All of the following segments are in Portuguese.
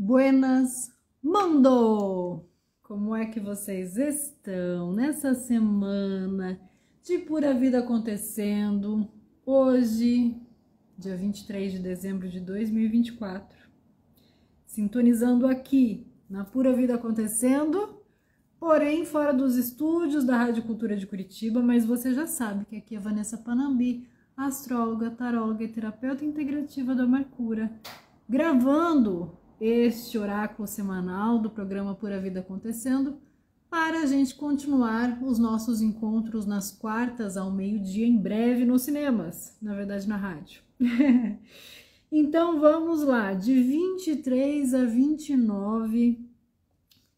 Buenas mundo! Como é que vocês estão nessa semana de Pura Vida acontecendo? Hoje, dia 23 de dezembro de 2024, sintonizando aqui na Pura Vida acontecendo, porém fora dos estúdios da Rádio Cultura de Curitiba, mas você já sabe que aqui é Vanessa Panambi, astróloga, taróloga e terapeuta integrativa da Mercúria, gravando este oráculo semanal do programa Pura Vida Acontecendo, para a gente continuar os nossos encontros nas quartas ao meio-dia, em breve nos cinemas, na verdade na rádio. Então vamos lá, de 23 a 29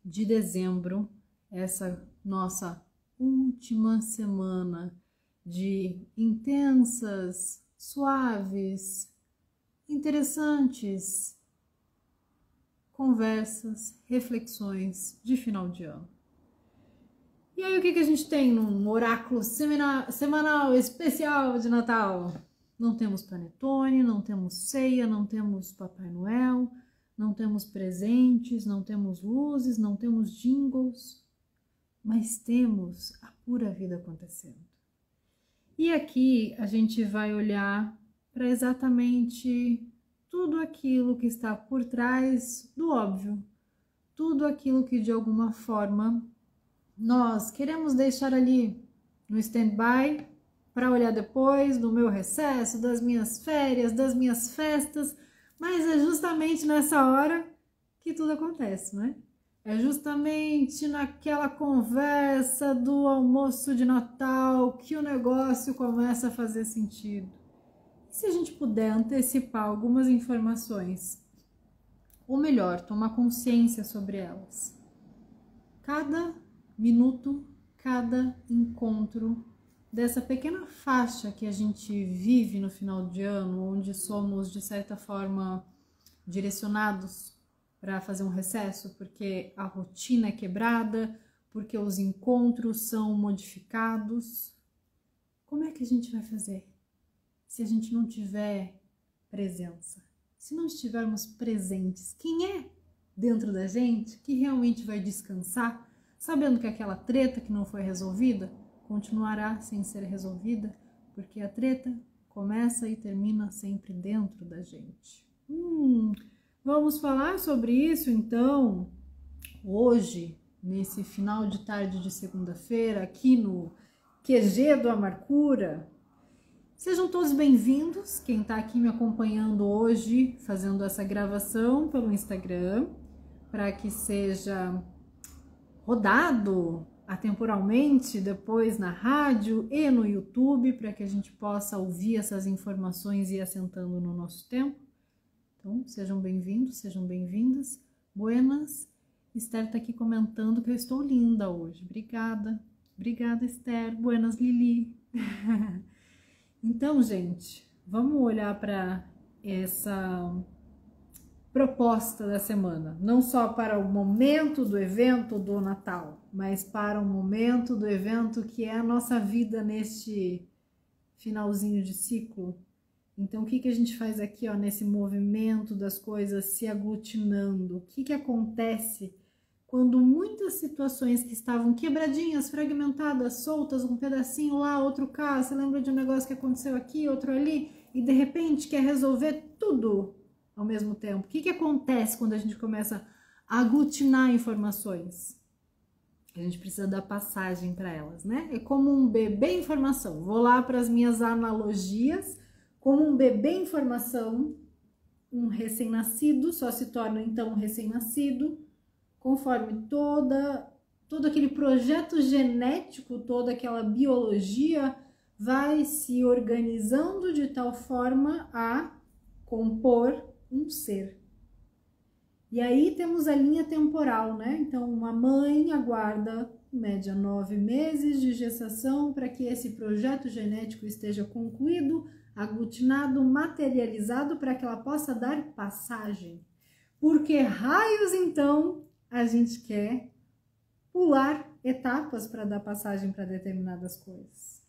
de dezembro, essa nossa última semana de intensas, suaves, interessantes conversas, reflexões de final de ano. E aí o que a gente tem num oráculo semanal especial de Natal? Não temos panetone, não temos ceia, não temos Papai Noel, não temos presentes, não temos luzes, não temos jingles, mas temos a pura vida acontecendo. E aqui a gente vai olhar para exatamente tudo aquilo que está por trás do óbvio, tudo aquilo que de alguma forma nós queremos deixar ali no stand-by para olhar depois do meu recesso, das minhas férias, das minhas festas, mas é justamente nessa hora que tudo acontece, né? É justamente naquela conversa do almoço de Natal que o negócio começa a fazer sentido. E se a gente puder antecipar algumas informações, ou melhor, tomar consciência sobre elas? Cada minuto, cada encontro dessa pequena faixa que a gente vive no final de ano, onde somos, de certa forma, direcionados para fazer um recesso, porque a rotina é quebrada, porque os encontros são modificados. Como é que a gente vai fazer se a gente não tiver presença? Se não estivermos presentes, quem é dentro da gente que realmente vai descansar, sabendo que aquela treta que não foi resolvida continuará sem ser resolvida, porque a treta começa e termina sempre dentro da gente. Vamos falar sobre isso então hoje, nesse final de tarde de segunda-feira, aqui no QG do Amarcura. Sejam todos bem-vindos, quem está aqui me acompanhando hoje, fazendo essa gravação pelo Instagram, para que seja rodado atemporalmente depois na rádio e no YouTube, para que a gente possa ouvir essas informações e ir assentando no nosso tempo. Então, sejam bem-vindos, sejam bem-vindas. Buenas. Esther está aqui comentando que eu estou linda hoje. Obrigada. Obrigada, Esther. Buenas, Lili. Então, gente, vamos olhar para essa proposta da semana. Não só para o momento do evento do Natal, mas para o momento do evento que é a nossa vida neste finalzinho de ciclo. Então, o que a gente faz aqui, ó, nesse movimento das coisas se aglutinando? O que acontece quando muitas situações que estavam quebradinhas, fragmentadas, soltas, um pedacinho lá, outro cá, você lembra de um negócio que aconteceu aqui, outro ali, e de repente quer resolver tudo ao mesmo tempo? O que acontece quando a gente começa a aglutinar informações? A gente precisa dar passagem para elas, né? É como um bebê informação. Vou lá para as minhas analogias. Como um bebê em formação, um recém-nascido só se torna então um recém-nascido, conforme todo aquele projeto genético, toda aquela biologia vai se organizando de tal forma a compor um ser. E aí temos a linha temporal, né? Então, uma mãe aguarda, em média, 9 meses de gestação para que esse projeto genético esteja concluído, aglutinado, materializado, para que ela possa dar passagem. Por que raios, então, a gente quer pular etapas para dar passagem para determinadas coisas?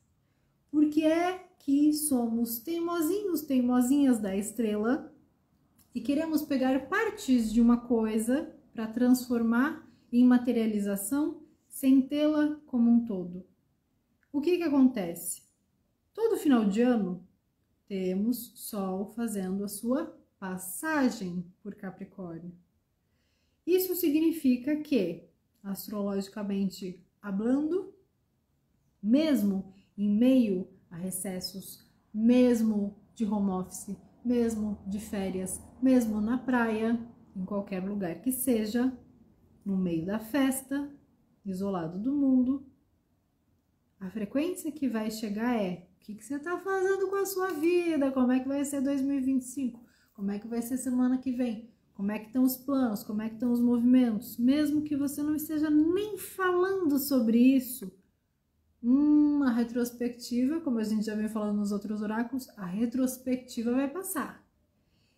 Porque é que somos teimosinhos, teimosinhas da estrela e queremos pegar partes de uma coisa para transformar em materialização sem tê-la como um todo. O que acontece? Todo final de ano temos Sol fazendo a sua passagem por Capricórnio. Isso significa que, astrologicamente hablando, mesmo em meio a recessos, mesmo de home office, mesmo de férias, mesmo na praia, em qualquer lugar que seja, no meio da festa, isolado do mundo, a frequência que vai chegar é: o que você está fazendo com a sua vida? Como é que vai ser 2025? Como é que vai ser semana que vem? Como é que estão os planos? Como é que estão os movimentos? Mesmo que você não esteja nem falando sobre isso, a retrospectiva, como a gente já vem falando nos outros oráculos, a retrospectiva vai passar.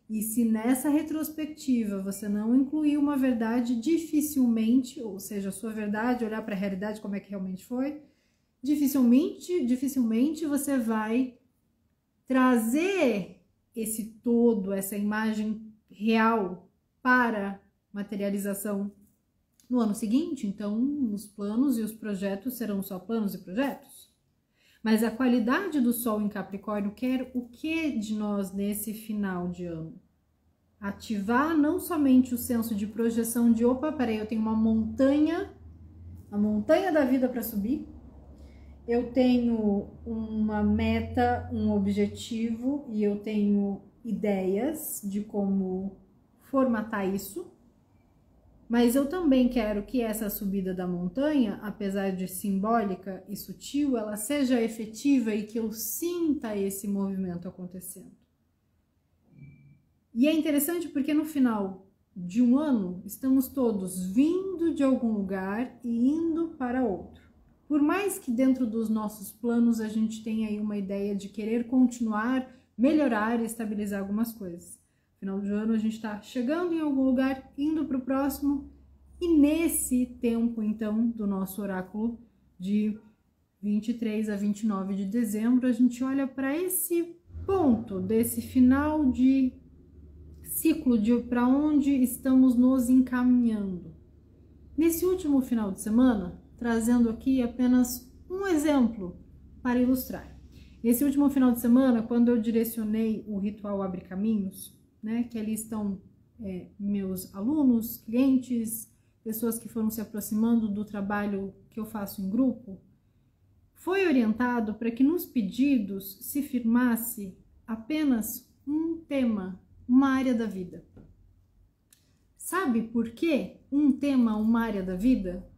E se nessa retrospectiva você não incluir uma verdade, dificilmente, ou seja, a sua verdade, olhar para a realidade, como é que realmente foi, dificilmente você vai trazer esse todo, essa imagem real para materialização no ano seguinte. Então, os planos e os projetos serão só planos e projetos. Mas a qualidade do Sol em Capricórnio quer o que de nós nesse final de ano? Ativar não somente o senso de projeção de opa, peraí, eu tenho uma montanha, a montanha da vida para subir, eu tenho uma meta, um objetivo e eu tenho ideias de como formatar isso, mas eu também quero que essa subida da montanha, apesar de simbólica e sutil, ela seja efetiva e que eu sinta esse movimento acontecendo. E é interessante porque no final de um ano, estamos todos vindo de algum lugar e indo para outro. Por mais que dentro dos nossos planos a gente tenha aí uma ideia de querer continuar, melhorar e estabilizar algumas coisas. Final de ano a gente está chegando em algum lugar, indo para o próximo, e nesse tempo então do nosso oráculo de 23 a 29 de dezembro, a gente olha para esse ponto desse final de ciclo de para onde estamos nos encaminhando. Nesse último final de semana, trazendo aqui apenas um exemplo para ilustrar. Nesse último final de semana, quando eu direcionei o ritual Abre Caminhos, né, que ali estão meus alunos, clientes, pessoas que foram se aproximando do trabalho que eu faço em grupo, foi orientado para que nos pedidos se firmasse apenas um tema, uma área da vida. Sabe por quê? Um tema, uma área da vida?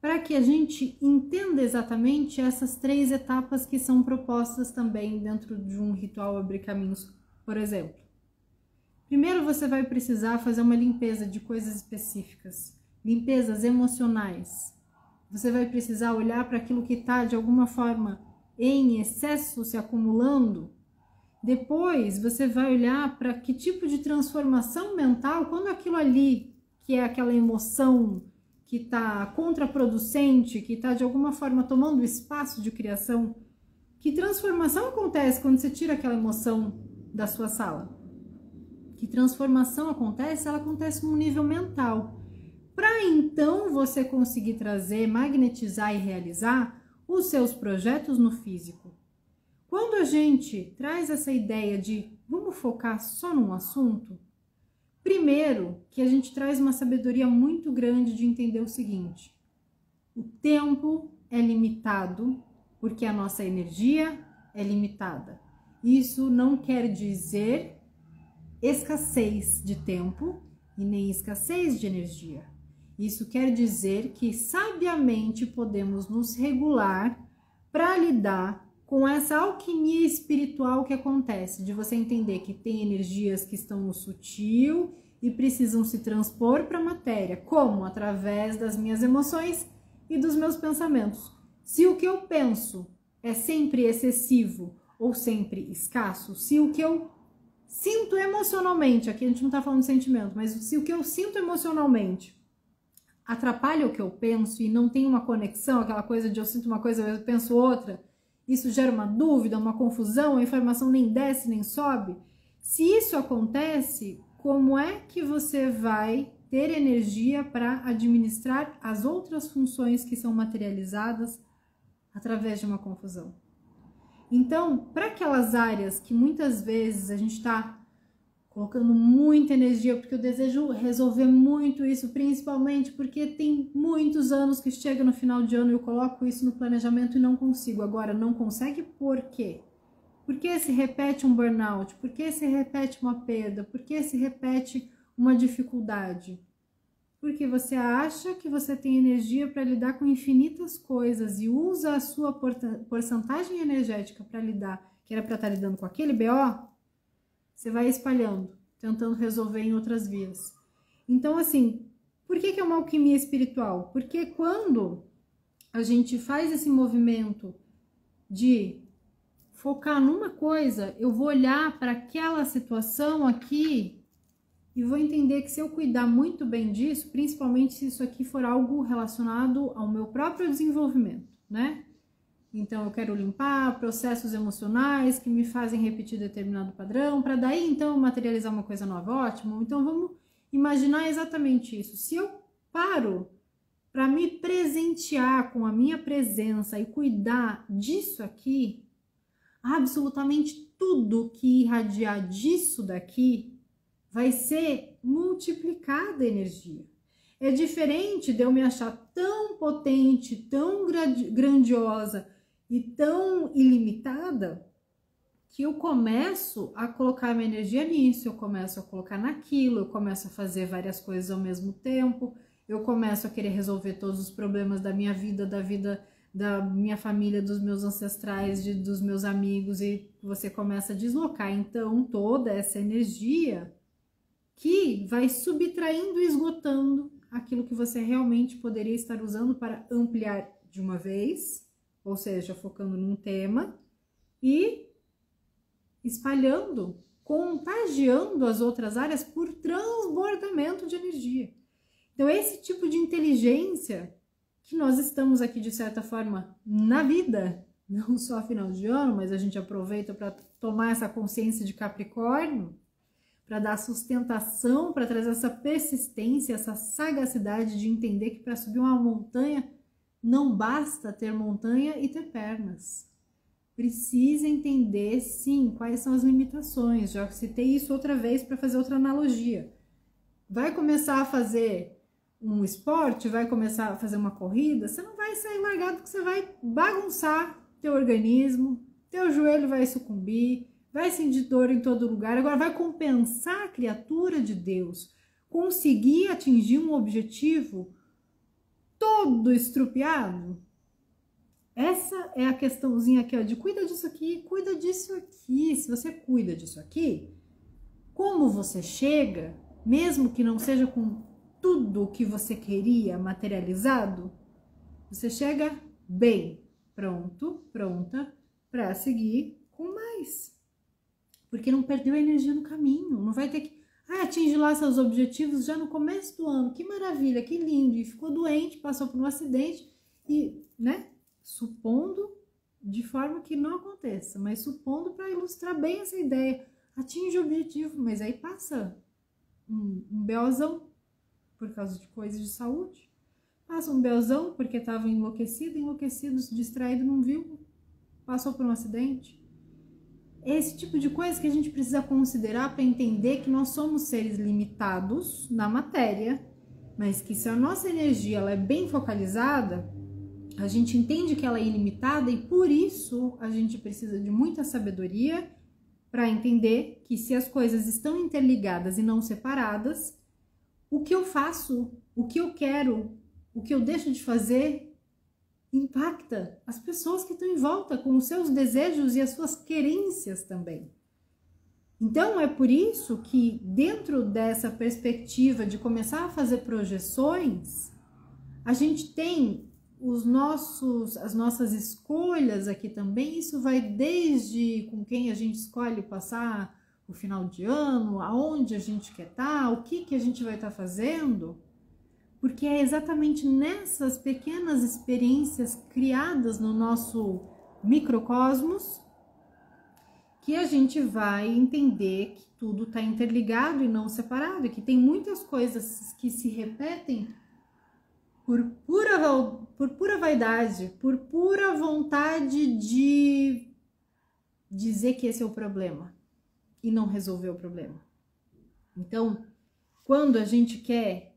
Para que a gente entenda exatamente essas 3 etapas que são propostas também dentro de um ritual Abrir Caminhos, por exemplo. Primeiro você vai precisar fazer uma limpeza de coisas específicas, limpezas emocionais. Você vai precisar olhar para aquilo que está de alguma forma em excesso se acumulando. Depois você vai olhar para que tipo de transformação mental, quando aquilo ali, que é aquela emoção que está contraproducente, que está de alguma forma tomando espaço de criação, que transformação acontece quando você tira aquela emoção da sua sala? Que transformação acontece? Ela acontece no nível mental. Para então você conseguir trazer, magnetizar e realizar os seus projetos no físico. Quando a gente traz essa ideia de vamos focar só num assunto, primeiro que a gente traz uma sabedoria muito grande de entender o seguinte: o tempo é limitado porque a nossa energia é limitada. Isso não quer dizer escassez de tempo e nem escassez de energia. Isso quer dizer que sabiamente podemos nos regular para lidar com essa alquimia espiritual que acontece, de você entender que tem energias que estão no sutil e precisam se transpor para a matéria. Como? Através das minhas emoções e dos meus pensamentos. Se o que eu penso é sempre excessivo ou sempre escasso, se o que eu sinto emocionalmente, aqui a gente não está falando de sentimento, mas se o que eu sinto emocionalmente atrapalha o que eu penso e não tem uma conexão, aquela coisa de eu sinto uma coisa, eu penso outra, isso gera uma dúvida, uma confusão, a informação nem desce nem sobe. Se isso acontece, como é que você vai ter energia para administrar as outras funções que são materializadas através de uma confusão? Então, para aquelas áreas que muitas vezes a gente está colocando muita energia, porque eu desejo resolver muito isso, principalmente porque tem muitos anos que chega no final de ano e eu coloco isso no planejamento e não consigo. Agora, não consegue por quê? Por que se repete um burnout? Por que se repete uma perda? Por que se repete uma dificuldade? Porque você acha que você tem energia para lidar com infinitas coisas e usa a sua porcentagem energética para lidar, que era para estar lidando com aquele BO, você vai espalhando, tentando resolver em outras vias. Então, assim, por que é uma alquimia espiritual? Porque quando a gente faz esse movimento de focar numa coisa, eu vou olhar para aquela situação aqui e vou entender que se eu cuidar muito bem disso, principalmente se isso aqui for algo relacionado ao meu próprio desenvolvimento, né? Então, eu quero limpar processos emocionais que me fazem repetir determinado padrão, para daí, então, materializar uma coisa nova. Ótimo. Então, vamos imaginar exatamente isso. Se eu paro para me presentear com a minha presença e cuidar disso aqui, absolutamente tudo que irradiar disso daqui vai ser multiplicada a energia. É diferente de eu me achar tão potente, tão grandiosa e tão ilimitada que eu começo a colocar minha energia nisso, eu começo a colocar naquilo, eu começo a fazer várias coisas ao mesmo tempo, eu começo a querer resolver todos os problemas da minha vida da minha família, dos meus ancestrais, dos meus amigos, e você começa a deslocar então toda essa energia que vai subtraindo e esgotando aquilo que você realmente poderia estar usando para ampliar de uma vez, ou seja, focando num tema e espalhando, contagiando as outras áreas por transbordamento de energia. Então, esse tipo de inteligência que nós estamos aqui, de certa forma, na vida, não só final de ano, mas a gente aproveita para tomar essa consciência de Capricórnio, para dar sustentação, para trazer essa persistência, essa sagacidade de entender que para subir uma montanha não basta ter montanha e ter pernas. Precisa entender, sim, quais são as limitações. Já citei isso outra vez para fazer outra analogia. Vai começar a fazer um esporte, vai começar a fazer uma corrida, você não vai sair largado, que você vai bagunçar teu organismo, teu joelho vai sucumbir, vai sentir dor em todo lugar. Agora vai compensar a criatura de Deus, conseguir atingir um objetivo todo estrupiado? Essa é a questãozinha aqui, ó, de cuida disso aqui, cuida disso aqui. Se você cuida disso aqui, como você chega, mesmo que não seja com tudo o que você queria materializado, você chega bem, pronto, pronta para seguir com mais. Porque não perdeu a energia no caminho, não vai ter que atingir lá seus objetivos já no começo do ano. Que maravilha, que lindo, e ficou doente, passou por um acidente e, né? Supondo de forma que não aconteça, mas supondo para ilustrar bem essa ideia, atinge o objetivo, mas aí passa um BOzão por causa de coisas de saúde, passa um BOzão porque estava enlouquecido, distraído, não viu, passou por um acidente. Esse tipo de coisa que a gente precisa considerar para entender que nós somos seres limitados na matéria, mas que se a nossa energia ela é bem focalizada, a gente entende que ela é ilimitada e por isso a gente precisa de muita sabedoria para entender que se as coisas estão interligadas e não separadas, o que eu faço, o que eu quero, o que eu deixo de fazer impacta as pessoas que estão em volta com os seus desejos e as suas querências também. Então é por isso que dentro dessa perspectiva de começar a fazer projeções, a gente tem as nossas escolhas aqui também. Isso vai desde com quem a gente escolhe passar o final de ano, aonde a gente quer estar, o que a gente vai estar fazendo, porque é exatamente nessas pequenas experiências criadas no nosso microcosmos que a gente vai entender que tudo está interligado e não separado, e que tem muitas coisas que se repetem por pura vaidade, por pura vontade de dizer que esse é o problema e não resolver o problema. Então, quando a gente quer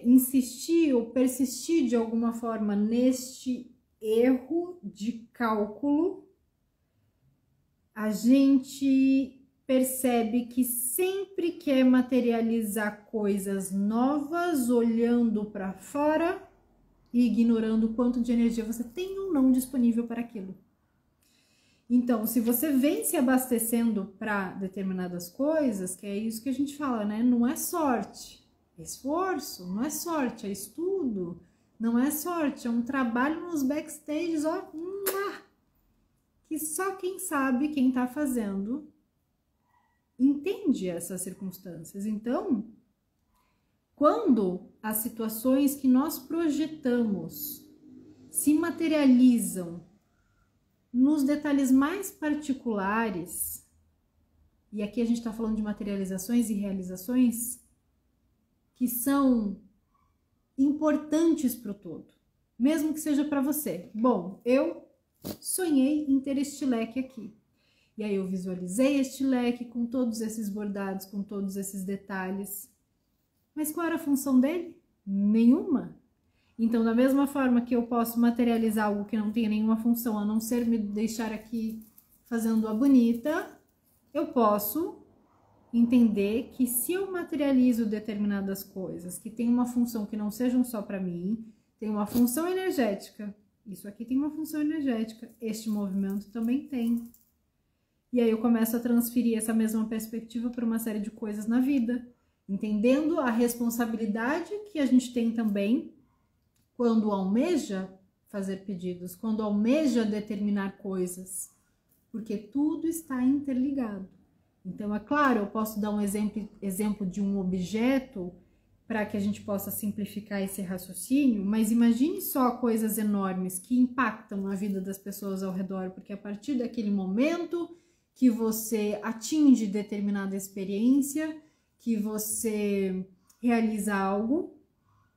insistir ou persistir de alguma forma neste erro de cálculo, a gente percebe que sempre quer materializar coisas novas, olhando para fora e ignorando o quanto de energia você tem ou não disponível para aquilo. Então, se você vem se abastecendo para determinadas coisas, que é isso que a gente fala, né? Não é sorte, é esforço, não é sorte, é estudo, não é sorte, é um trabalho nos backstages, ó, que só quem sabe, quem tá fazendo, entende essas circunstâncias. Então, quando as situações que nós projetamos se materializam nos detalhes mais particulares, e aqui a gente está falando de materializações e realizações que são importantes para o todo, mesmo que seja para você. Bom, eu sonhei em ter este leque aqui. E aí eu visualizei este leque com todos esses bordados, com todos esses detalhes. Mas qual era a função dele? Nenhuma. Então, da mesma forma que eu posso materializar algo que não tem nenhuma função, a não ser me deixar aqui fazendo a bonita, eu posso entender que se eu materializo determinadas coisas que tem uma função que não sejam só para mim, tem uma função energética, isso aqui tem uma função energética, este movimento também tem. E aí eu começo a transferir essa mesma perspectiva para uma série de coisas na vida, entendendo a responsabilidade que a gente tem também quando almeja fazer pedidos, quando almeja determinar coisas, porque tudo está interligado. Então, é claro, eu posso dar um exemplo de um objeto para que a gente possa simplificar esse raciocínio, mas imagine só coisas enormes que impactam a vida das pessoas ao redor, porque a partir daquele momento que você atinge determinada experiência, que você realiza algo,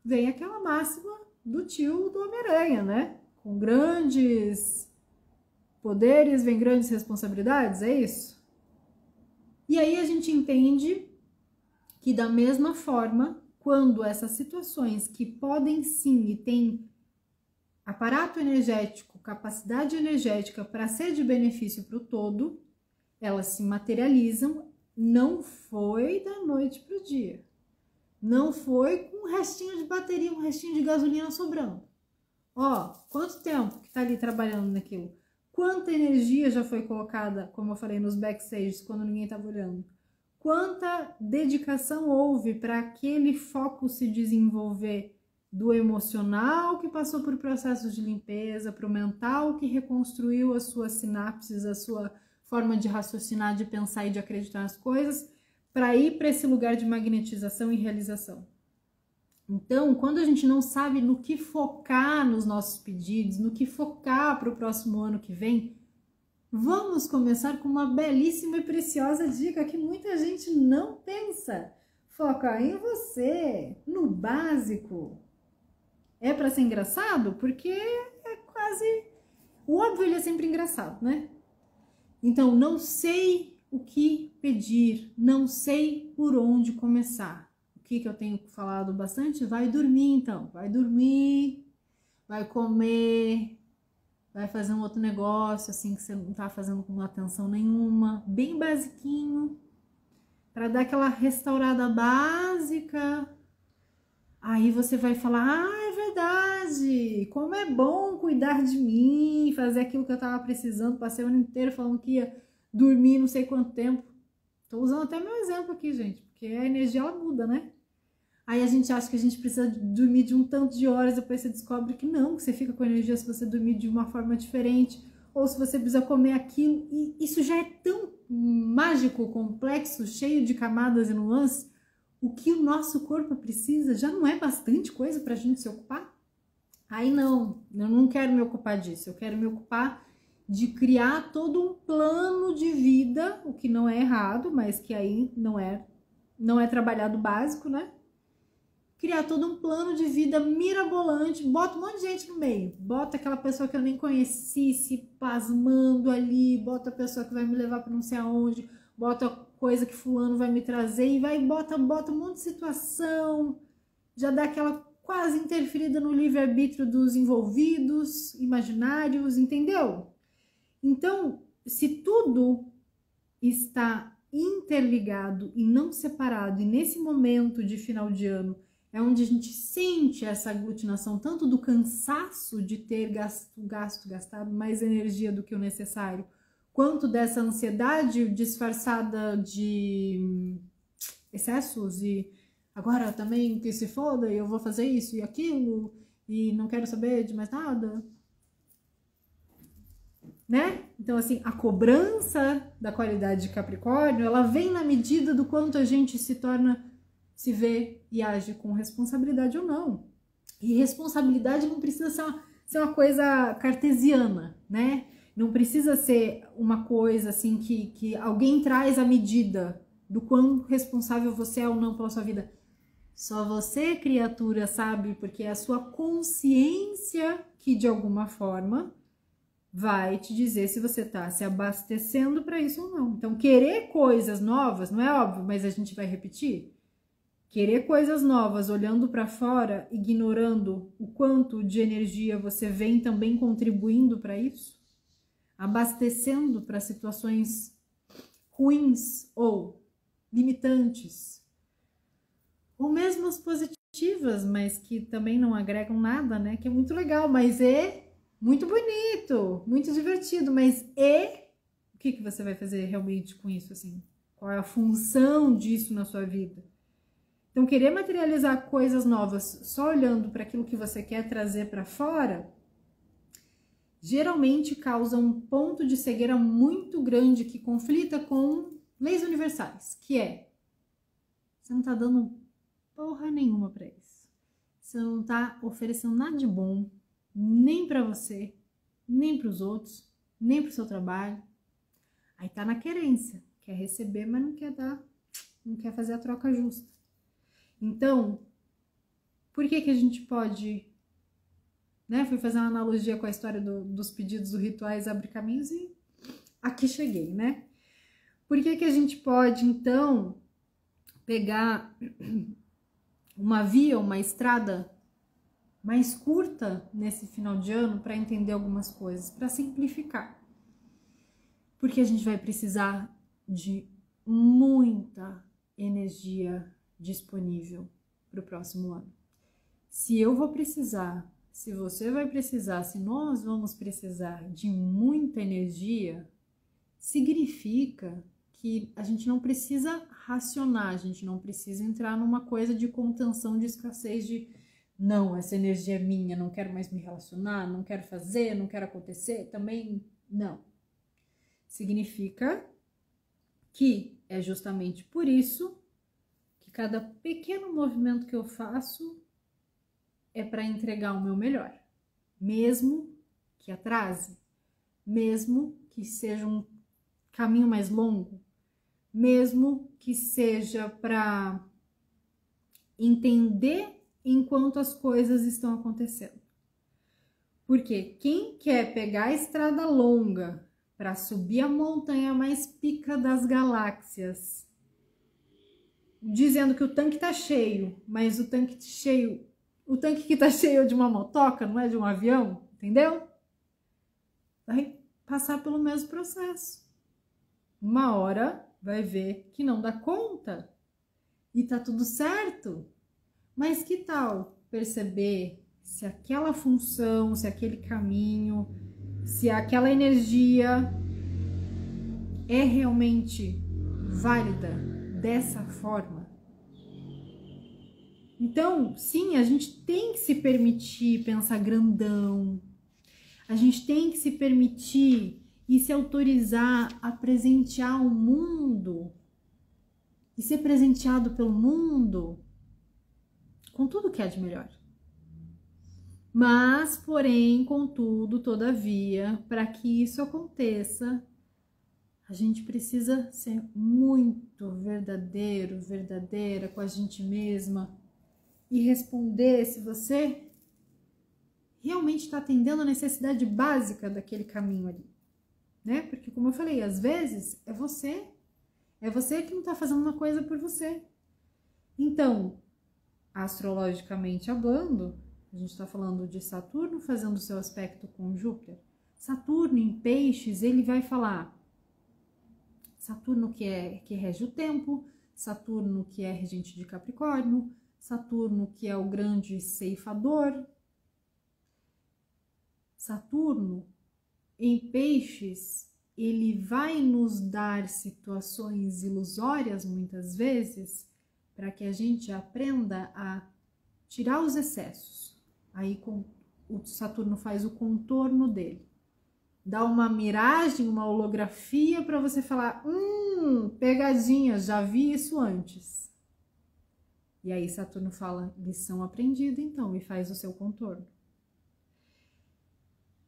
vem aquela máxima do tio do Homem-Aranha, né? Com grandes poderes vem grandes responsabilidades, é isso? E aí a gente entende que da mesma forma, quando essas situações que podem sim e têm aparato energético, capacidade energética para ser de benefício para o todo, elas se materializam, não foi da noite para o dia. Não foi com um restinho de bateria, um restinho de gasolina sobrando. Ó, quanto tempo que tá ali trabalhando naquilo? Quanta energia já foi colocada, como eu falei, nos backstages, quando ninguém estava olhando? Quanta dedicação houve para aquele foco se desenvolver do emocional que passou por processos de limpeza, para o mental que reconstruiu as suas sinapses, a sua forma de raciocinar, de pensar e de acreditar nas coisas, para ir para esse lugar de magnetização e realização. Então, quando a gente não sabe no que focar nos nossos pedidos, no que focar para o próximo ano que vem, vamos começar com uma belíssima e preciosa dica que muita gente não pensa. Foca em você, no básico. É para ser engraçado? Porque é quase... O óbvio, ele é sempre engraçado, né? Então, não sei o que pedir, não sei por onde começar. O que eu tenho falado bastante? Vai dormir, então. Vai dormir, vai comer, vai fazer um outro negócio, assim, que você não tá fazendo com atenção nenhuma. Bem basiquinho, para dar aquela restaurada básica. Aí você vai falar, é verdade, como é bom cuidar de mim, fazer aquilo que eu tava precisando. Passei o ano inteiro falando que ia dormir não sei quanto tempo. Tô usando até meu exemplo aqui, gente, porque a energia, ela muda, né? Aí a gente acha que a gente precisa dormir de um tanto de horas, depois você descobre que não, que você fica com energia se você dormir de uma forma diferente, ou se você precisa comer aquilo, e isso já é tão mágico, complexo, cheio de camadas e nuances. O que o nosso corpo precisa já não é bastante coisa pra gente se ocupar? Aí não, eu não quero me ocupar disso, eu quero me ocupar de criar todo um plano de vida, o que não é errado, mas que aí não é trabalhado básico, né? Criar todo um plano de vida mirabolante, bota um monte de gente no meio, bota aquela pessoa que eu nem conheci se pasmando ali, bota a pessoa que vai me levar para não sei aonde, bota coisa que fulano vai me trazer e vai, bota um monte de situação, já dá aquela quase interferida no livre-arbítrio dos envolvidos, imaginários, entendeu? Então, se tudo está interligado e não separado, e nesse momento de final de ano é onde a gente sente essa aglutinação, tanto do cansaço de ter gastado mais energia do que o necessário, quanto dessa ansiedade disfarçada de excessos e agora também que se foda, eu vou fazer isso e aquilo e não quero saber de mais nada, né? Então, assim, a cobrança da qualidade de Capricórnio, ela vem na medida do quanto a gente se vê e age com responsabilidade ou não. E responsabilidade não precisa ser uma coisa cartesiana, né? Não precisa ser uma coisa assim que alguém traz a medida do quão responsável você é ou não pela sua vida. Só você, criatura, sabe, porque é a sua consciência que de alguma forma vai te dizer se você tá se abastecendo para isso ou não. Então, querer coisas novas, não é óbvio, mas a gente vai repetir. Querer coisas novas olhando para fora, ignorando o quanto de energia você vem também contribuindo para isso, abastecendo para situações ruins ou limitantes, ou mesmo as positivas, mas que também não agregam nada, né? Que é muito legal, mas é muito bonito, muito divertido, mas o que você vai fazer realmente com isso, assim? Qual é a função disso na sua vida? Então, querer materializar coisas novas só olhando para aquilo que você quer trazer para fora, geralmente causa um ponto de cegueira muito grande que conflita com leis universais, que é, você não tá dando porra nenhuma para isso. Você não tá oferecendo nada de bom, nem para você, nem para os outros, nem para o seu trabalho. Aí tá na querência, quer receber, mas não quer dar, não quer fazer a troca justa. Então, por que a gente pode, né? Fui fazer uma analogia com a história dos pedidos, dos rituais, abre caminhos e aqui cheguei, né? Por que a gente pode, então, pegar uma via, uma estrada mais curta nesse final de ano para entender algumas coisas, para simplificar? Porque a gente vai precisar de muita energia disponível para o próximo ano. Se eu vou precisar, se você vai precisar, se nós vamos precisar de muita energia, significa que a gente não precisa racionar, a gente não precisa entrar numa coisa de contenção, de escassez, de não, essa energia é minha, não quero mais me relacionar, não quero fazer, não quero acontecer, também não. Significa que é justamente por isso que cada pequeno movimento que eu faço é para entregar o meu melhor, mesmo que atrase, mesmo que seja um caminho mais longo, mesmo que seja para entender enquanto as coisas estão acontecendo. Porque quem quer pegar a estrada longa para subir a montanha mais pica das galáxias, dizendo que o tanque tá cheio, mas o tanque que tá cheio é de uma motoca, não é de um avião, entendeu? Vai passar pelo mesmo processo. Uma hora vai ver que não dá conta e tá tudo certo. Mas que tal perceber se aquela função, se aquele caminho, se aquela energia é realmente válida dessa forma? Então, sim, a gente tem que se permitir pensar grandão, a gente tem que se permitir e se autorizar a presentear o mundo e ser presenteado pelo mundo com tudo que há de melhor. Mas, porém, contudo, todavia, para que isso aconteça, a gente precisa ser muito verdadeiro, verdadeira com a gente mesma e responder se você realmente está atendendo a necessidade básica daquele caminho ali, né? Porque, como eu falei, às vezes é você que não está fazendo uma coisa por você. Então, astrologicamente hablando, a gente está falando de Saturno fazendo seu aspecto com Júpiter. Saturno em Peixes, ele vai falar Saturno que rege o tempo, Saturno que é regente de Capricórnio, Saturno que é o grande ceifador. Saturno em Peixes, ele vai nos dar situações ilusórias muitas vezes para que a gente aprenda a tirar os excessos. Aí o Saturno faz o contorno dele. Dá uma miragem, uma holografia para você falar, pegadinha, já vi isso antes. E aí Saturno fala, lição aprendida então, e faz o seu contorno.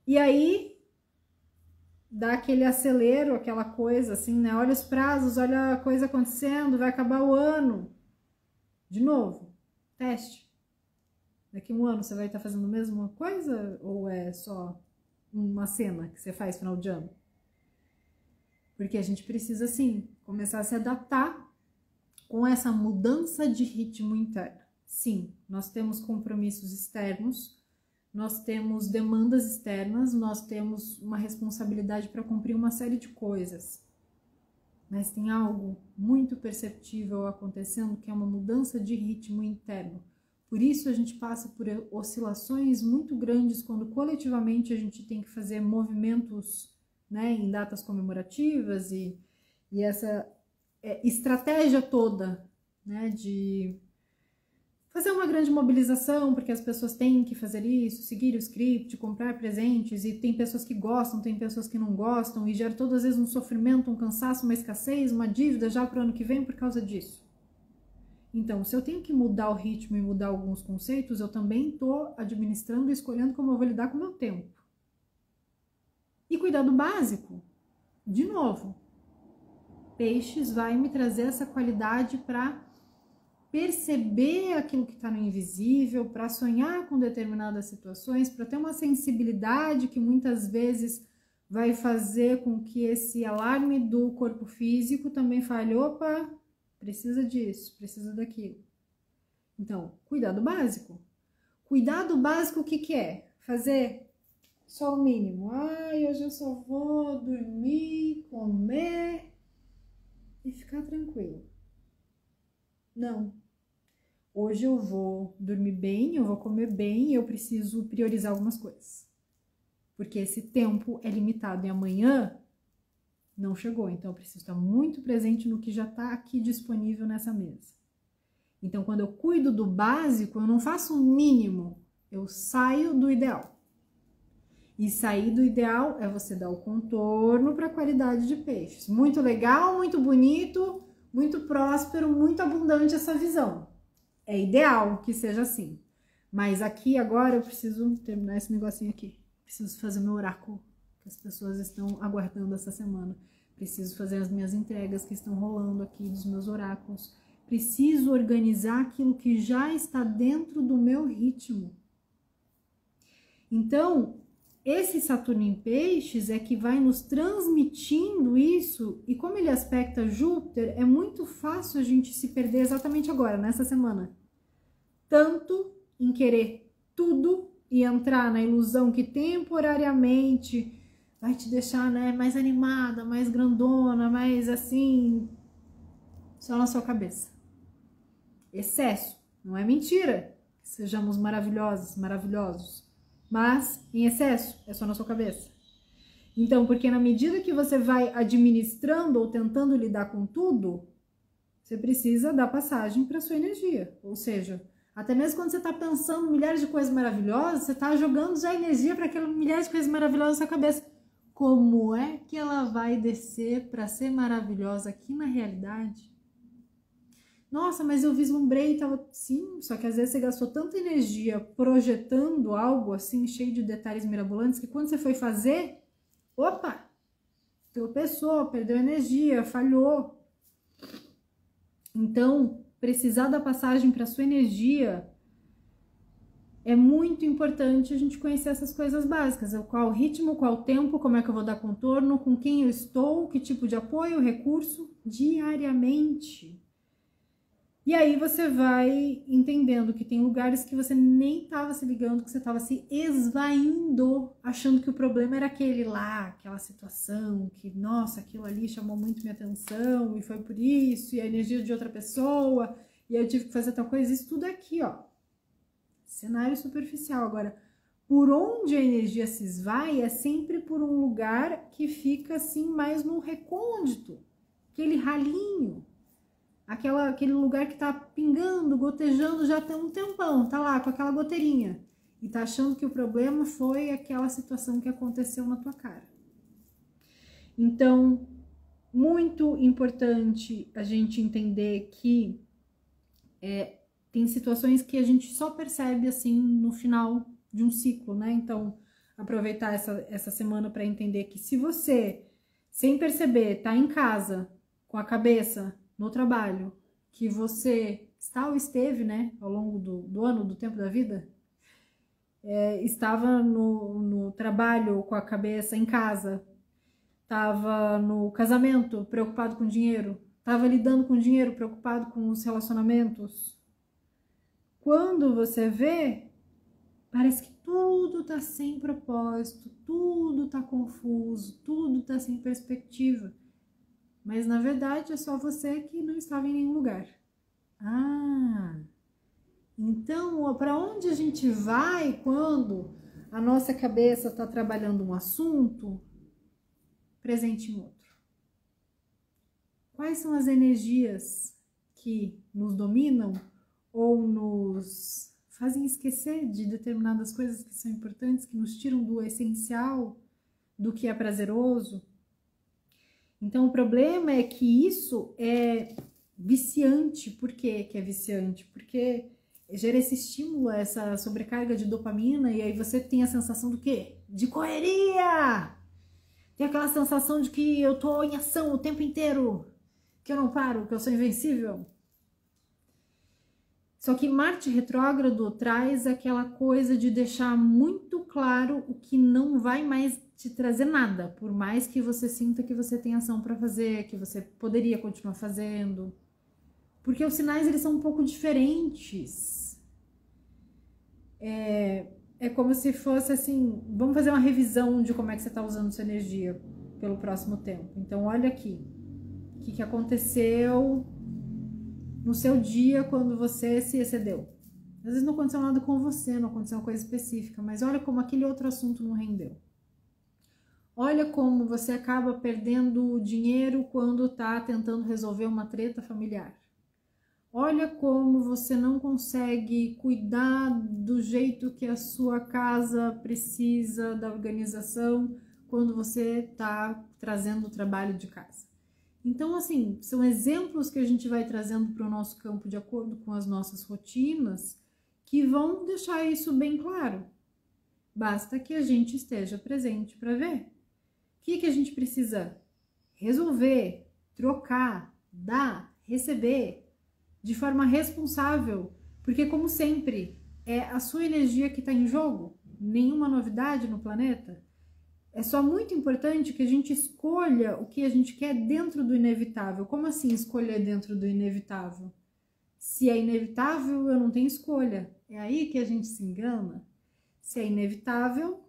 E aí dá aquele acelero, aquela coisa assim, né? Olha os prazos, olha a coisa acontecendo, vai acabar o ano. De novo, teste. Daqui a um ano você vai estar fazendo a mesma coisa ou é só uma cena que você faz final de ano? Porque a gente precisa, sim, começar a se adaptar com essa mudança de ritmo interno. Sim, nós temos compromissos externos, nós temos demandas externas, nós temos uma responsabilidade para cumprir uma série de coisas. Mas tem algo muito perceptível acontecendo que é uma mudança de ritmo interno. Por isso a gente passa por oscilações muito grandes quando coletivamente a gente tem que fazer movimentos, né, em datas comemorativas e essa estratégia toda, né, de fazer uma grande mobilização, porque as pessoas têm que fazer isso, seguir o script, comprar presentes, e tem pessoas que gostam, tem pessoas que não gostam, e gera todas as vezes um sofrimento, um cansaço, uma escassez, uma dívida já para o ano que vem por causa disso. Então, se eu tenho que mudar o ritmo e mudar alguns conceitos, eu também estou administrando e escolhendo como eu vou lidar com o meu tempo. E cuidado básico, de novo, Peixes vai me trazer essa qualidade para perceber aquilo que está no invisível, para sonhar com determinadas situações, para ter uma sensibilidade que muitas vezes vai fazer com que esse alarme do corpo físico também fale, opa, precisa disso, precisa daquilo. Então, cuidado básico. Cuidado básico o que é? Fazer só o mínimo. Ai, hoje eu só vou dormir, comer e ficar tranquilo. Não. Hoje eu vou dormir bem, eu vou comer bem e eu preciso priorizar algumas coisas. Porque esse tempo é limitado e amanhã não chegou. Então eu preciso estar muito presente no que já está aqui disponível nessa mesa. Então quando eu cuido do básico, eu não faço o mínimo, eu saio do ideal. E sair do ideal é você dar o contorno para a qualidade de Peixes. Muito legal, muito bonito, muito próspero, muito abundante essa visão. É ideal que seja assim. Mas aqui agora eu preciso terminar esse negocinho aqui. Preciso fazer meu oráculo que as pessoas estão aguardando essa semana. Preciso fazer as minhas entregas que estão rolando aqui dos meus oráculos. Preciso organizar aquilo que já está dentro do meu ritmo. Então, esse Saturno em Peixes é que vai nos transmitindo isso, e como ele aspecta Júpiter, é muito fácil a gente se perder exatamente agora, nessa semana. Tanto em querer tudo e entrar na ilusão que temporariamente vai te deixar, né, mais animada, mais grandona, mais assim, só na sua cabeça. Excesso, não é mentira que sejamos maravilhosos, maravilhosos. Mas em excesso é só na sua cabeça. Então, porque na medida que você vai administrando ou tentando lidar com tudo, você precisa dar passagem para sua energia. Ou seja, até mesmo quando você está pensando milhares de coisas maravilhosas, você está jogando já energia para aquelas milhares de coisas maravilhosas na sua cabeça. Como é que ela vai descer para ser maravilhosa aqui na realidade? Nossa, mas eu vislumbrei e tava... Sim, só que às vezes você gastou tanta energia projetando algo assim, cheio de detalhes mirabolantes, que quando você foi fazer, opa, tropeçou, perdeu energia, falhou. Então, precisar da passagem para sua energia é muito importante a gente conhecer essas coisas básicas. Qual o ritmo, qual o tempo, como é que eu vou dar contorno, com quem eu estou, que tipo de apoio, recurso, diariamente. E aí você vai entendendo que tem lugares que você nem estava se ligando, que você estava se esvaindo, achando que o problema era aquele lá, aquela situação, que, nossa, aquilo ali chamou muito minha atenção, e foi por isso, e a energia de outra pessoa, e eu tive que fazer tal coisa, isso tudo aqui, ó. Cenário superficial. Agora, por onde a energia se esvai é sempre por um lugar que fica assim mais no recôndito, aquele ralinho. Aquele lugar que tá pingando, gotejando já tem um tempão, tá lá com aquela goteirinha. E tá achando que o problema foi aquela situação que aconteceu na tua cara. Então, muito importante a gente entender que tem situações que a gente só percebe assim no final de um ciclo, né? Então, aproveitar essa semana para entender que se você, sem perceber, tá em casa com a cabeça no trabalho, que você está ou esteve, né, ao longo do ano, do tempo da vida, estava no trabalho com a cabeça em casa, estava no casamento preocupado com dinheiro, estava lidando com dinheiro, preocupado com os relacionamentos. Quando você vê, parece que tudo tá sem propósito, tudo tá confuso, tudo tá sem perspectiva. Mas, na verdade, é só você que não estava em nenhum lugar. Ah, então, para onde a gente vai quando a nossa cabeça está trabalhando um assunto, presente em outro? Quais são as energias que nos dominam ou nos fazem esquecer de determinadas coisas que são importantes, que nos tiram do essencial, do que é prazeroso? Então, o problema é que isso é viciante. Por que é viciante? Porque gera esse estímulo, essa sobrecarga de dopamina, e aí você tem a sensação do quê? De correria! Tem aquela sensação de que eu tô em ação o tempo inteiro, que eu não paro, que eu sou invencível. Só que Marte retrógrado traz aquela coisa de deixar muito claro o que não vai mais te trazer nada, por mais que você sinta que você tem ação para fazer, que você poderia continuar fazendo. Porque os sinais, eles são um pouco diferentes. É como se fosse assim, vamos fazer uma revisão de como é que você está usando sua energia pelo próximo tempo. Então, olha aqui, o que aconteceu no seu dia quando você se excedeu. Às vezes não aconteceu nada com você, não aconteceu uma coisa específica, mas olha como aquele outro assunto não rendeu. Olha como você acaba perdendo dinheiro quando está tentando resolver uma treta familiar. Olha como você não consegue cuidar do jeito que a sua casa precisa da organização quando você está trazendo o trabalho de casa. Então, assim, são exemplos que a gente vai trazendo para o nosso campo de acordo com as nossas rotinas que vão deixar isso bem claro. Basta que a gente esteja presente para ver. O que a gente precisa resolver, trocar, dar, receber de forma responsável, porque, como sempre, é a sua energia que está em jogo, nenhuma novidade no planeta. É só muito importante que a gente escolha o que a gente quer dentro do inevitável. Como assim escolher dentro do inevitável? Se é inevitável, eu não tenho escolha. É aí que a gente se engana. Se é inevitável,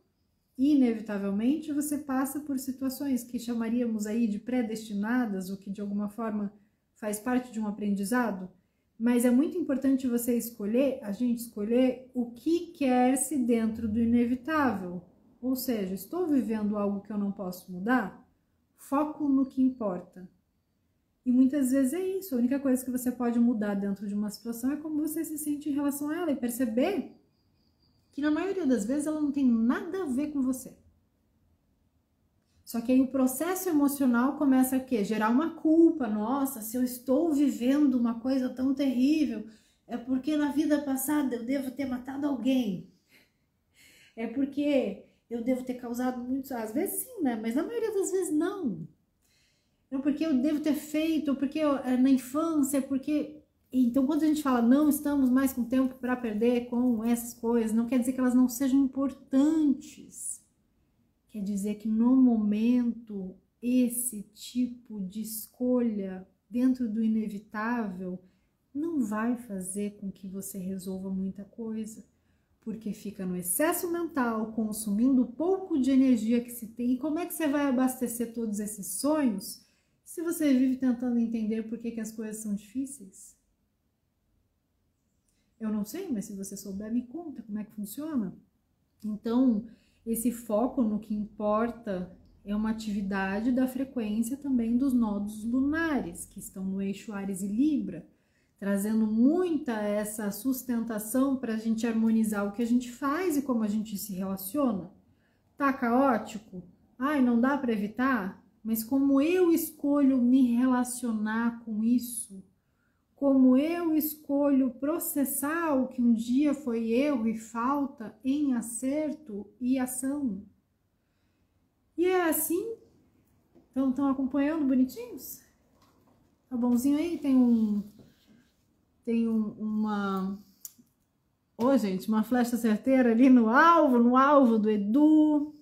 inevitavelmente você passa por situações que chamaríamos aí de predestinadas, ou que de alguma forma faz parte de um aprendizado. Mas é muito importante você escolher, a gente escolher o que quer-se dentro do inevitável. Ou seja, estou vivendo algo que eu não posso mudar? Foco no que importa. E muitas vezes é isso. A única coisa que você pode mudar dentro de uma situação é como você se sente em relação a ela e perceber que na maioria das vezes ela não tem nada a ver com você. Só que aí o processo emocional começa a quê? Gerar uma culpa. Nossa, se eu estou vivendo uma coisa tão terrível, é porque na vida passada eu devo ter matado alguém. É porque eu devo ter causado muitos... Às vezes sim, né? Mas na maioria das vezes não. É porque eu devo ter feito, porque na infância, é porque... Então, quando a gente fala não estamos mais com tempo para perder com essas coisas, não quer dizer que elas não sejam importantes. Quer dizer que no momento, esse tipo de escolha dentro do inevitável não vai fazer com que você resolva muita coisa, porque fica no excesso mental, consumindo o pouco de energia que se tem. E como é que você vai abastecer todos esses sonhos se você vive tentando entender por que as coisas são difíceis? Eu não sei, mas se você souber, me conta como é que funciona. Então, esse foco no que importa é uma atividade da frequência também dos nodos lunares, que estão no eixo Áries e Libra, trazendo muita essa sustentação para a gente harmonizar o que a gente faz e como a gente se relaciona. Tá caótico? Ai, não dá para evitar? Mas como eu escolho me relacionar com isso? Como eu escolho processar o que um dia foi erro e falta em acerto e ação? E é assim? Então, estão acompanhando bonitinhos? Tá bonzinho aí? Tem uma... Ô, gente, uma flecha certeira ali no alvo do Edu.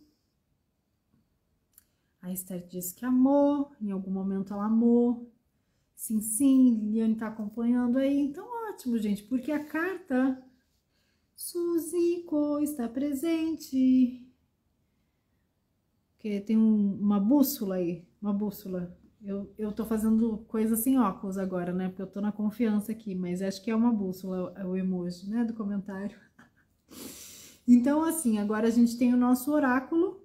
A Esther disse que amou, em algum momento ela amou. Sim, sim, Liliane tá acompanhando aí. Então, ótimo, gente, porque a carta Suziko está presente. Porque tem uma bússola aí, uma bússola. Eu tô fazendo coisa sem óculos agora, né? Porque eu tô na confiança aqui, mas acho que é uma bússola, é o emoji, né? Do comentário. Então, assim, agora a gente tem o nosso oráculo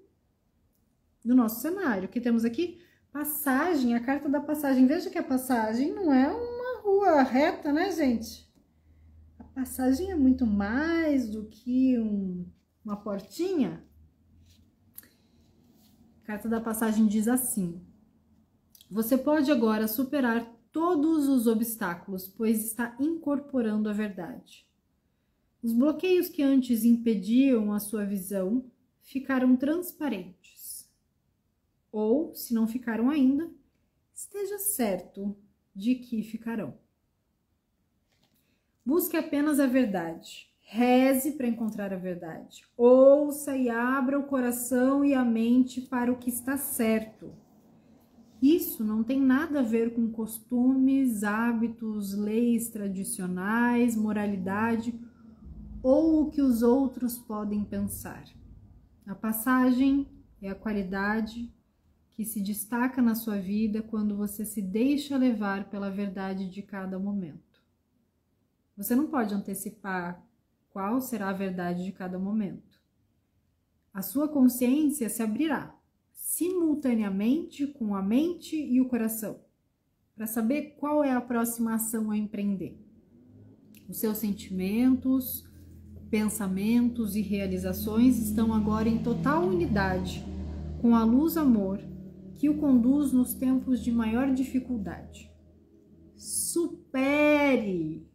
do nosso cenário. O que temos aqui? Passagem, a carta da passagem. Veja que a passagem não é uma rua reta, né, gente? A passagem é muito mais do que uma portinha. A carta da passagem diz assim: você pode agora superar todos os obstáculos, pois está incorporando a verdade. Os bloqueios que antes impediam a sua visão ficaram transparentes. Ou, se não ficaram ainda, esteja certo de que ficarão. Busque apenas a verdade. Reze para encontrar a verdade. Ouça e abra o coração e a mente para o que está certo. Isso não tem nada a ver com costumes, hábitos, leis tradicionais, moralidade ou o que os outros podem pensar. A passagem é a qualidade que se destaca na sua vida quando você se deixa levar pela verdade de cada momento. Você não pode antecipar qual será a verdade de cada momento. A sua consciência se abrirá simultaneamente com a mente e o coração, para saber qual é a próxima ação a empreender. Os seus sentimentos, pensamentos e realizações estão agora em total unidade com a luz-amor que o conduz nos tempos de maior dificuldade. Supere!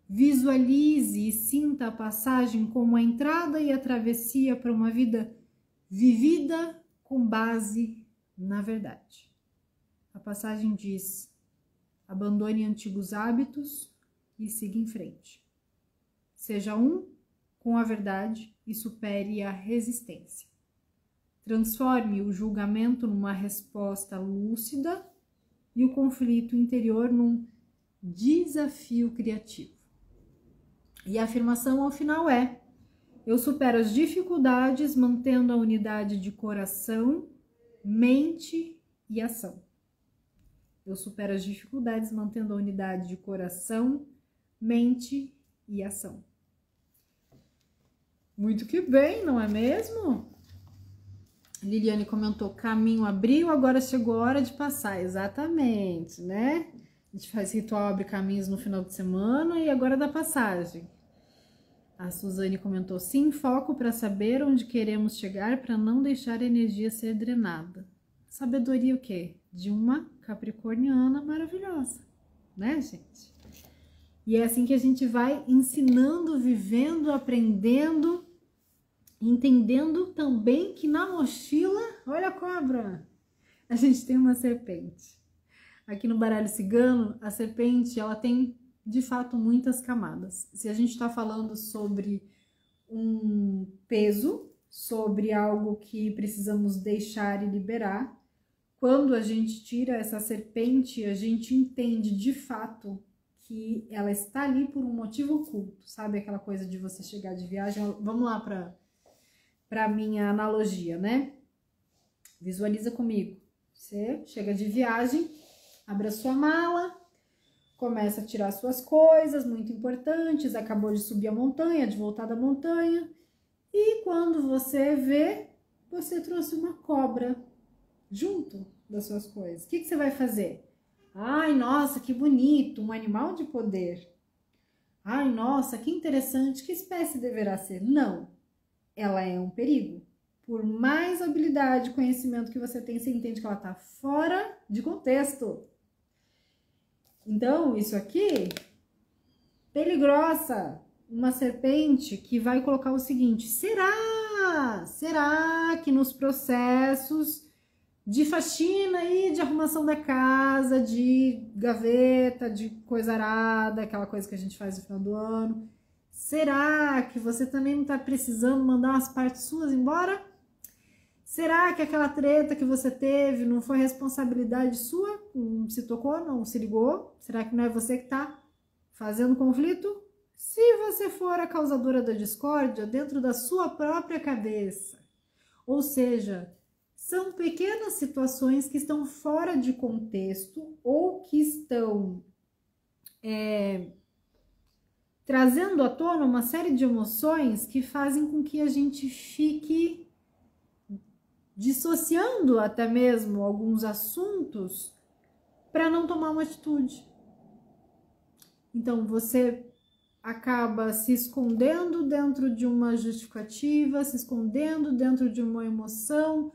Visualize e sinta a passagem como a entrada e a travessia para uma vida vivida com base na verdade. A passagem diz: abandone antigos hábitos e siga em frente. Seja um com a verdade e supere a resistência. Transforme o julgamento numa resposta lúcida e o conflito interior num desafio criativo. E a afirmação ao final é: eu supero as dificuldades mantendo a unidade de coração, mente e ação. Eu supero as dificuldades mantendo a unidade de coração, mente e ação. Muito que bem, não é mesmo? Liliane comentou: caminho abriu, agora chegou a hora de passar. Exatamente, né? A gente faz ritual abre caminhos no final de semana e agora da passagem. A Suzane comentou, sim, foco para saber onde queremos chegar para não deixar a energia ser drenada. Sabedoria o quê? De uma capricorniana maravilhosa, né, gente? E é assim que a gente vai ensinando, vivendo, aprendendo, entendendo também que na mochila, olha a cobra, a gente tem uma serpente. Aqui no baralho cigano, a serpente, ela tem, de fato, muitas camadas. Se a gente está falando sobre um peso, sobre algo que precisamos deixar e liberar, quando a gente tira essa serpente, a gente entende, de fato, que ela está ali por um motivo oculto. Sabe aquela coisa de você chegar de viagem? Vamos lá para a minha analogia, né? Visualiza comigo. Você chega de viagem, abre a sua mala, começa a tirar suas coisas muito importantes, acabou de subir a montanha, de voltar da montanha, e quando você vê, você trouxe uma cobra junto das suas coisas. O que você vai fazer? Ai, nossa, que bonito, um animal de poder. Ai, nossa, que interessante, que espécie deverá ser? Não, ela é um perigo. Por mais habilidade e conhecimento que você tem, você entende que ela está fora de contexto. Então, isso aqui, pele grossa, uma serpente que vai colocar o seguinte, será que nos processos de faxina e de arrumação da casa, de gaveta, de coisa arada, aquela coisa que a gente faz no final do ano, será que você também não está precisando mandar umas partes suas embora? Será que aquela treta que você teve não foi responsabilidade sua? Não se tocou, não se ligou? Será que não é você que está fazendo conflito? Se você for a causadora da discórdia dentro da sua própria cabeça, ou seja, são pequenas situações que estão fora de contexto ou que estão trazendo à tona uma série de emoções que fazem com que a gente fique dissociando até mesmo alguns assuntos para não tomar uma atitude. Então, você acaba se escondendo dentro de uma justificativa, se escondendo dentro de uma emoção,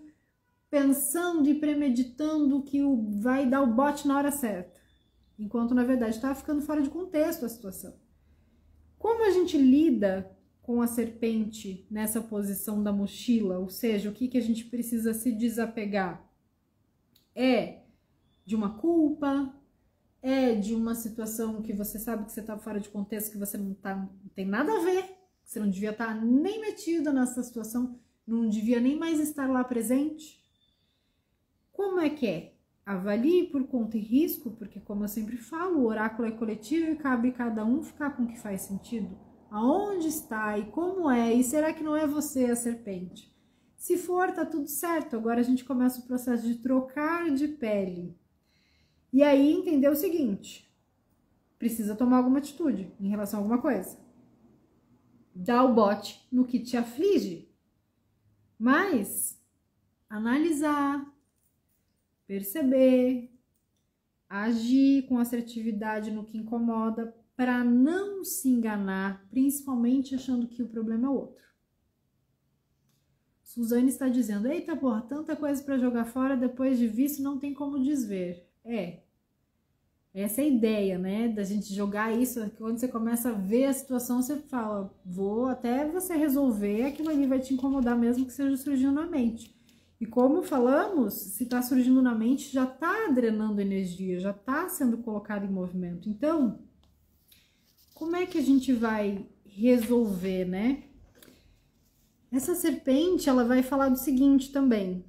pensando e premeditando que vai dar o bote na hora certa, enquanto na verdade está ficando fora de contexto a situação. Como a gente lida com a serpente nessa posição da mochila, ou seja, o que a gente precisa se desapegar? É de uma culpa, é de uma situação que você sabe que você está fora de contexto, que você não tem nada a ver, que você não devia estar nem metida nessa situação, não devia nem mais estar lá presente? Como é que é? Avalie por conta e risco, porque como eu sempre falo, o oráculo é coletivo e cabe cada um ficar com o que faz sentido. Aonde está e como é, e será que não é você a serpente? Se for, tá tudo certo, agora a gente começa o processo de trocar de pele. E aí entender o seguinte, precisa tomar alguma atitude em relação a alguma coisa. Dá o bote no que te aflige, mas analisar, perceber, agir com assertividade no que incomoda para não se enganar, principalmente achando que o problema é outro. Suzane está dizendo, eita porra, tanta coisa para jogar fora, depois de visto não tem como desver. Essa é a ideia, né, da gente jogar isso, quando você começa a ver a situação, você fala, vou até você resolver, aquilo ali vai te incomodar mesmo que seja surgindo na mente. E como falamos, se está surgindo na mente, já está drenando energia, já está sendo colocado em movimento. Então, como é que a gente vai resolver, né? Essa serpente, ela vai falar do seguinte também,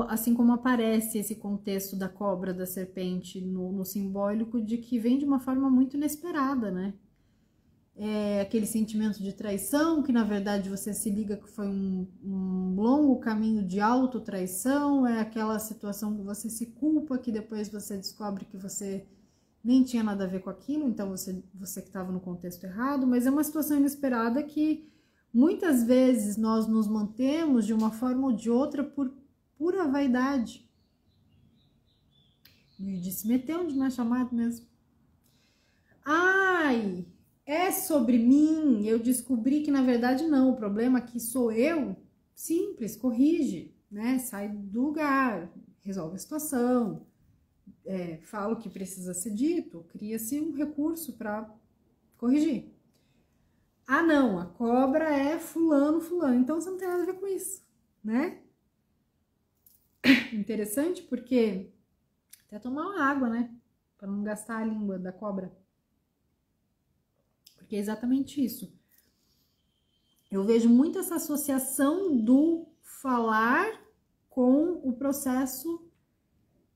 assim como aparece esse contexto da cobra, da serpente no simbólico, de que vem de uma forma muito inesperada, né? É aquele sentimento de traição, que na verdade você se liga que foi um longo caminho de autotraição, é aquela situação que você se culpa, que depois você descobre que você nem tinha nada a ver com aquilo, então você que estava no contexto errado, mas é uma situação inesperada que muitas vezes nós nos mantemos de uma forma ou de outra por pura vaidade. De se meter onde não é chamado mesmo. Ai, é sobre mim, eu descobri que na verdade não, o problema aqui sou eu, simples, corrige, né? Sai do lugar, resolve a situação, fala o que precisa ser dito, cria-se um recurso para corrigir. Ah, não, a cobra é fulano, então você não tem nada a ver com isso, né? Interessante porque até tomar uma água, né? Para não gastar a língua da cobra. Porque é exatamente isso. Eu vejo muito essa associação do falar com o processo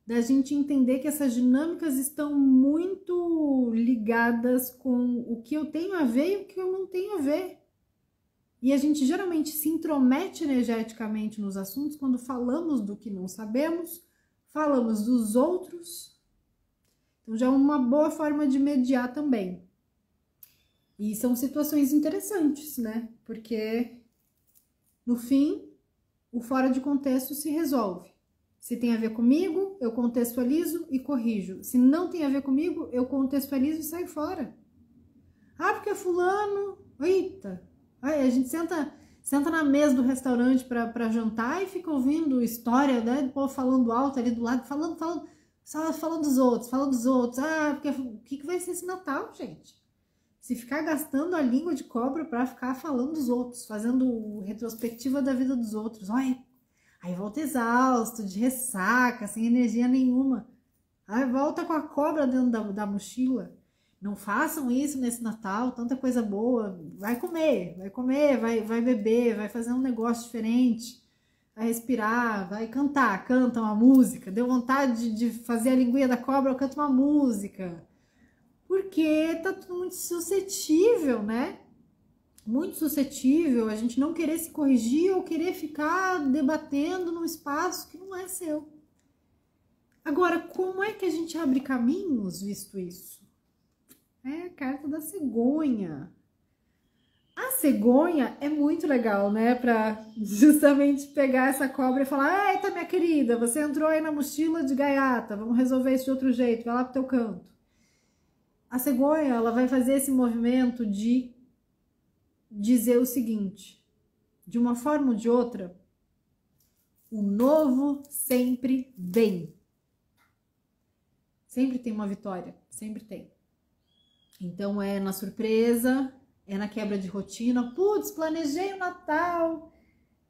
da gente entender que essas dinâmicas estão muito ligadas com o que eu tenho a ver e o que eu não tenho a ver. E a gente geralmente se intromete energeticamente nos assuntos quando falamos do que não sabemos, falamos dos outros. Então já é uma boa forma de mediar também. E são situações interessantes, né? Porque no fim, o fora de contexto se resolve. Se tem a ver comigo, eu contextualizo e corrijo. Se não tem a ver comigo, eu contextualizo e saio fora. Ah, porque fulano... Eita! Aí a gente senta na mesa do restaurante para jantar e fica ouvindo história, né? Do povo falando alto ali do lado, falando dos outros. Ah, porque o que vai ser esse Natal, gente? Se ficar gastando a língua de cobra para ficar falando dos outros, fazendo retrospectiva da vida dos outros. Olha, aí volta exausto, de ressaca, sem energia nenhuma. Aí volta com a cobra dentro da mochila. Não façam isso nesse Natal, tanta coisa boa. Vai comer, vai beber, vai fazer um negócio diferente, vai respirar, vai cantar, canta uma música. Deu vontade de fazer a linguinha da cobra, eu canto uma música. Porque tá tudo muito suscetível, né? Muito suscetível a gente não querer se corrigir ou querer ficar debatendo num espaço que não é seu. Agora, como é que a gente abre caminhos visto isso? É a carta da cegonha. A cegonha é muito legal, né? Pra justamente pegar essa cobra e falar: eita, minha querida, você entrou aí na mochila de gaiata, vamos resolver isso de outro jeito, vai lá pro teu canto. A cegonha, ela vai fazer esse movimento de dizer o seguinte: de uma forma ou de outra, o novo sempre vem. Sempre tem uma vitória, sempre tem. Então é na surpresa, é na quebra de rotina. Putz, planejei o Natal,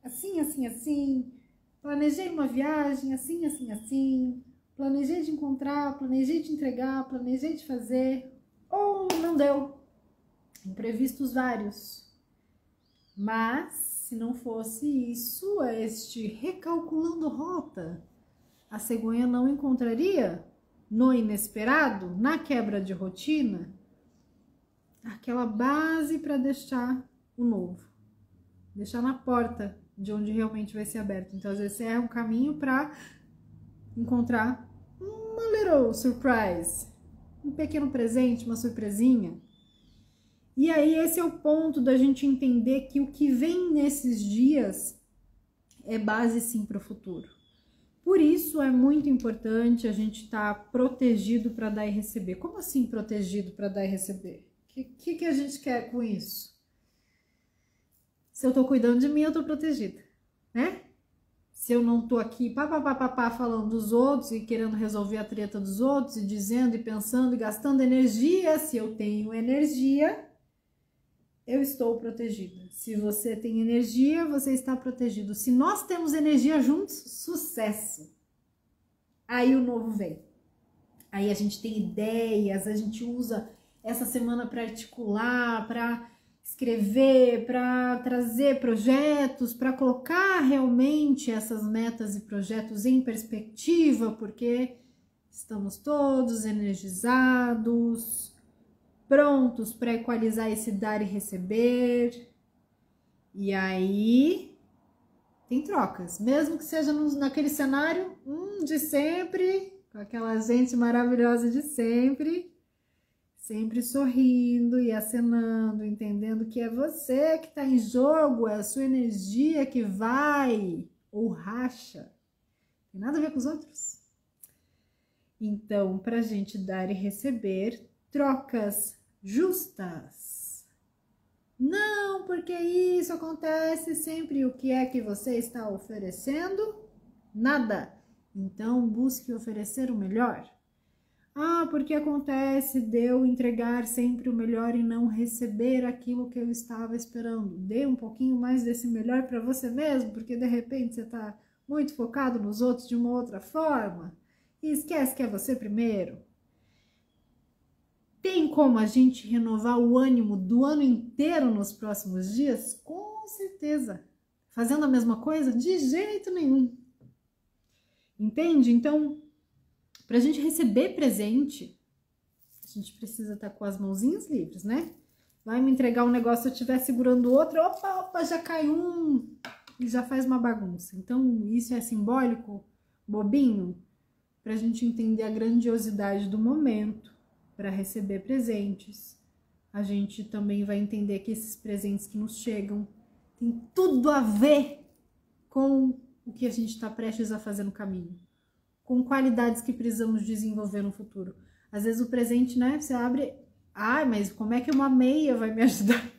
assim. Planejei uma viagem, assim. Planejei de encontrar, planejei de entregar, planejei de fazer. Ou não deu. Imprevistos vários. Mas, se não fosse isso, este recalculando rota, a cegonha não encontraria no inesperado, na quebra de rotina, aquela base para deixar o novo. Deixar na porta de onde realmente vai ser aberto. Então, às vezes, você erra um caminho para encontrar uma little surprise, um pequeno presente, uma surpresinha. E aí esse é o ponto da gente entender que o que vem nesses dias é base sim para o futuro. Por isso é muito importante a gente estar protegido para dar e receber. Como assim protegido para dar e receber? O que a gente quer com isso? Se eu tô cuidando de mim, eu tô protegida, né? Se eu não tô aqui falando dos outros e querendo resolver a treta dos outros e dizendo e pensando e gastando energia, se eu tenho energia, eu estou protegida. Se você tem energia, você está protegido. Se nós temos energia juntos, sucesso. Aí o novo vem. Aí a gente tem ideias, a gente usa essa semana para articular, para escrever, para trazer projetos, para colocar realmente essas metas e projetos em perspectiva, porque estamos todos energizados, prontos para equalizar esse dar e receber. E aí tem trocas, mesmo que seja naquele cenário de sempre, com aquela gente maravilhosa de sempre, sempre sorrindo e acenando, entendendo que é você que está em jogo, é a sua energia que vai ou racha, tem nada a ver com os outros. Então, para a gente dar e receber, trocas justas. Não, porque isso acontece sempre. O que é que você está oferecendo? Nada. Então, busque oferecer o melhor. Ah, porque acontece de eu entregar sempre o melhor e não receber aquilo que eu estava esperando. Dê um pouquinho mais desse melhor para você mesmo, porque de repente você está muito focado nos outros de uma outra forma e esquece que é você primeiro. Tem como a gente renovar o ânimo do ano inteiro nos próximos dias? Com certeza. Fazendo a mesma coisa? De jeito nenhum. Entende? Então, para a gente receber presente, a gente precisa estar com as mãozinhas livres, né? Vai me entregar um negócio, se eu estiver segurando o outro, opa, já cai um e já faz uma bagunça. Então, isso é simbólico, bobinho, para a gente entender a grandiosidade do momento, para receber presentes. A gente também vai entender que esses presentes que nos chegam tem tudo a ver com o que a gente está prestes a fazer no caminho, com qualidades que precisamos desenvolver no futuro. Às vezes o presente, né, você abre, mas como é que uma meia vai me ajudar?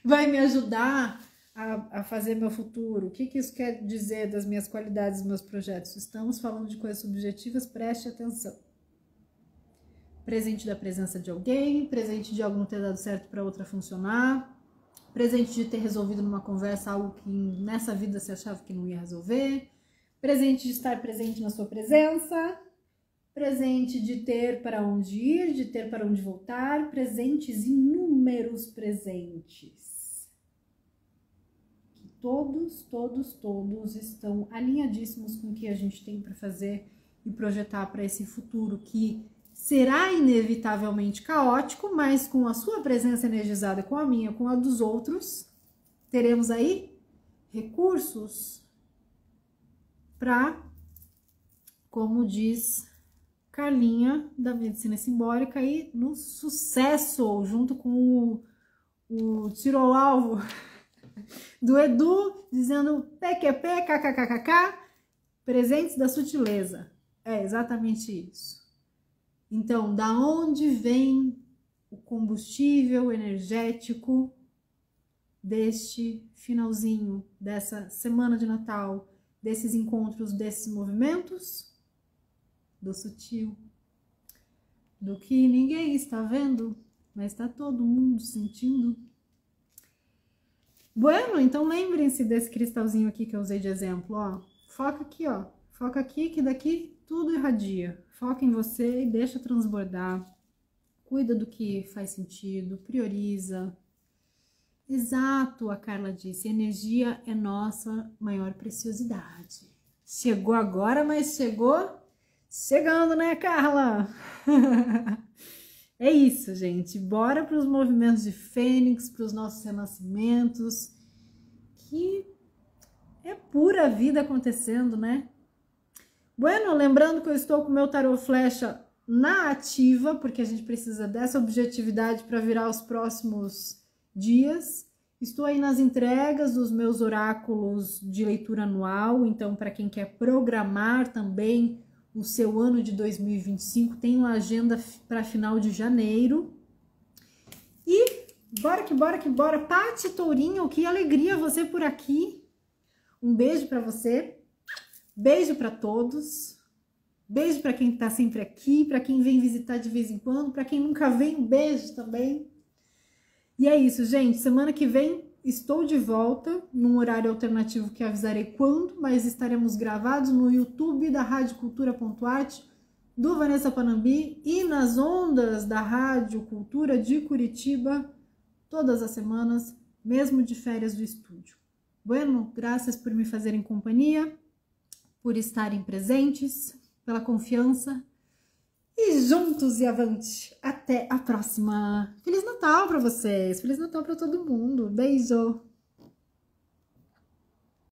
Vai me ajudar a fazer meu futuro? O que isso quer dizer das minhas qualidades, dos meus projetos? Estamos falando de coisas subjetivas, preste atenção. Presente da presença de alguém, presente de algo não ter dado certo para outra funcionar, presente de ter resolvido numa conversa algo que nessa vida você achava que não ia resolver, presente de estar presente na sua presença, presente de ter para onde ir, de ter para onde voltar, presentes, inúmeros presentes. Que todos estão alinhadíssimos com o que a gente tem para fazer e projetar para esse futuro que será inevitavelmente caótico, mas com a sua presença energizada, com a minha, com a dos outros, teremos aí recursos para, como diz Carlinha, da Medicina Simbólica, aí no sucesso, junto com o tiro ao alvo do Edu, dizendo PQP, kkkk, presentes da sutileza. É exatamente isso. Então, da onde vem o combustível energético deste finalzinho, dessa semana de Natal, desses encontros, desses movimentos? Do sutil, do que ninguém está vendo, mas está todo mundo sentindo. Bueno, então lembrem-se desse cristalzinho aqui que eu usei de exemplo, ó. Foca aqui, ó. Foca aqui, que daqui tudo irradia. Foca em você e deixa transbordar. Cuida do que faz sentido, prioriza. Exato, a Carla disse, energia é nossa maior preciosidade. Chegou agora, mas chegou chegando, né, Carla? É isso, gente. Bora para os movimentos de Fênix, para os nossos renascimentos, que é pura vida acontecendo, né? Bueno, lembrando que eu estou com o meu tarô flecha na ativa, porque a gente precisa dessa objetividade para virar os próximos dias. Estou aí nas entregas dos meus oráculos de leitura anual, então para quem quer programar também o seu ano de 2025, tem uma agenda para final de janeiro. E bora que bora que bora. Pati Tourinho, que alegria você por aqui. Um beijo para você. Beijo para todos. Beijo para quem tá sempre aqui, para quem vem visitar de vez em quando, para quem nunca vem, um beijo também. E é isso, gente. Semana que vem estou de volta num horário alternativo que avisarei quando, mas estaremos gravados no YouTube da Rádio Cultura.art do Vanessa Panambi e nas ondas da Rádio Cultura de Curitiba todas as semanas, mesmo de férias do estúdio. Bueno, graças por me fazerem companhia, por estarem presentes, pela confiança e juntos e avante. Até a próxima. Feliz Natal para vocês, Feliz Natal para todo mundo. Beijo.